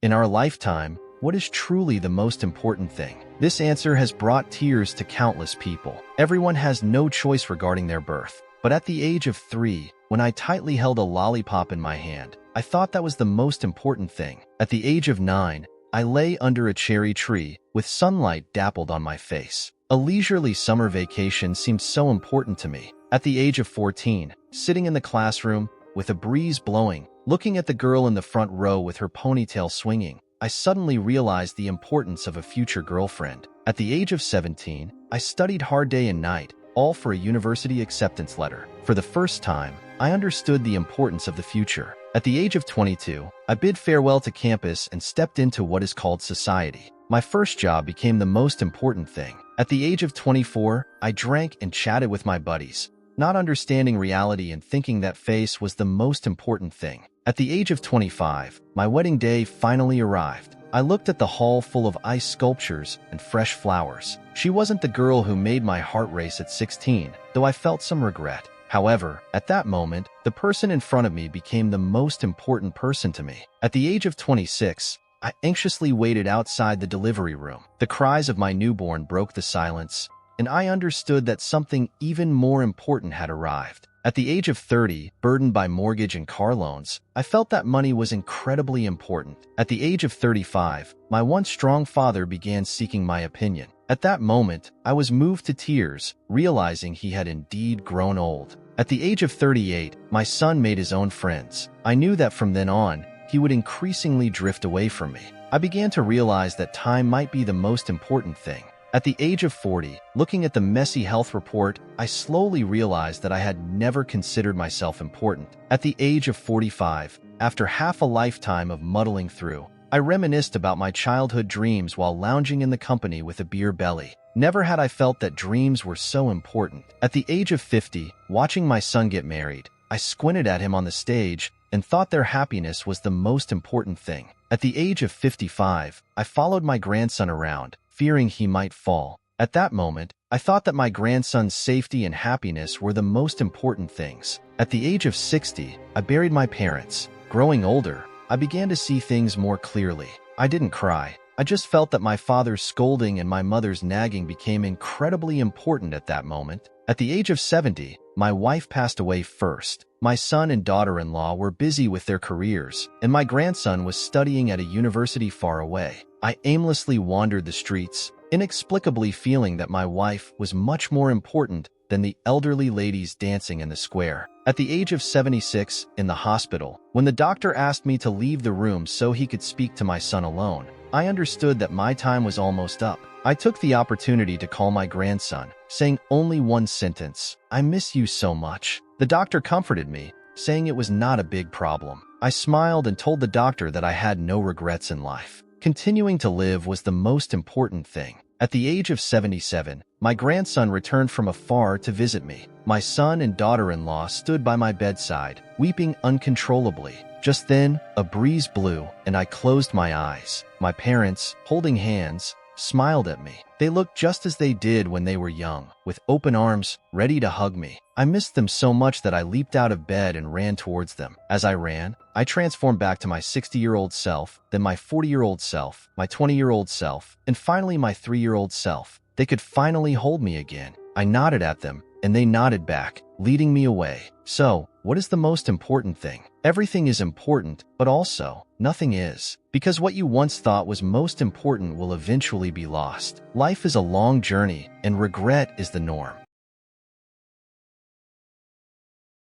In our lifetime, what is truly the most important thing? This answer has brought tears to countless people. Everyone has no choice regarding their birth. But at the age of 3, when I tightly held a lollipop in my hand, I thought that was the most important thing. At the age of 9, I lay under a cherry tree, with sunlight dappled on my face. A leisurely summer vacation seemed so important to me. At the age of 14, sitting in the classroom, with a breeze blowing, looking at the girl in the front row with her ponytail swinging, I suddenly realized the importance of a future girlfriend. At the age of 17, I studied hard day and night, all for a university acceptance letter. For the first time, I understood the importance of the future. At the age of 22, I bid farewell to campus and stepped into what is called society. My first job became the most important thing. At the age of 24, I drank and chatted with my buddies, not understanding reality and thinking that face was the most important thing. At the age of 25, my wedding day finally arrived. I looked at the hall full of ice sculptures and fresh flowers. She wasn't the girl who made my heart race at 16, though I felt some regret. However, at that moment, the person in front of me became the most important person to me. At the age of 26, I anxiously waited outside the delivery room. The cries of my newborn broke the silence, and I understood that something even more important had arrived. At the age of 30, burdened by mortgage and car loans, I felt that money was incredibly important. At the age of 35, my once strong father began seeking my opinion. At that moment, I was moved to tears, realizing he had indeed grown old. At the age of 38, my son made his own friends. I knew that from then on, he would increasingly drift away from me. I began to realize that time might be the most important thing. At the age of 40, looking at the messy health report, I slowly realized that I had never considered myself important. At the age of 45, after half a lifetime of muddling through, I reminisced about my childhood dreams while lounging in the company with a beer belly. Never had I felt that dreams were so important. At the age of 50, watching my son get married, I squinted at him on the stage and thought their happiness was the most important thing. At the age of 55, I followed my grandson around, fearing he might fall. At that moment, I thought that my grandson's safety and happiness were the most important things. At the age of 60, I buried my parents. Growing older, I began to see things more clearly. I didn't cry. I just felt that my father's scolding and my mother's nagging became incredibly important at that moment. At the age of 70, my wife passed away first. My son and daughter-in-law were busy with their careers, and my grandson was studying at a university far away. I aimlessly wandered the streets, inexplicably feeling that my wife was much more important than the elderly ladies dancing in the square. At the age of 76, in the hospital, when the doctor asked me to leave the room so he could speak to my son alone, I understood that my time was almost up. I took the opportunity to call my grandson, saying only one sentence, "I miss you so much." The doctor comforted me, saying it was not a big problem. I smiled and told the doctor that I had no regrets in life. Continuing to live was the most important thing. At the age of 77, my grandson returned from afar to visit me. My son and daughter-in-law stood by my bedside, weeping uncontrollably. Just then, a breeze blew, and I closed my eyes. My parents, holding hands, smiled at me. They looked just as they did when they were young, with open arms, ready to hug me. I missed them so much that I leaped out of bed and ran towards them. As I ran, I transformed back to my 60-year-old self, then my 40-year-old self, my 20-year-old self, and finally my 3-year-old self. They could finally hold me again. I nodded at them, and they nodded back, leading me away. So, what is the most important thing? Everything is important, but also, nothing is. Because what you once thought was most important will eventually be lost. Life is a long journey, and regret is the norm.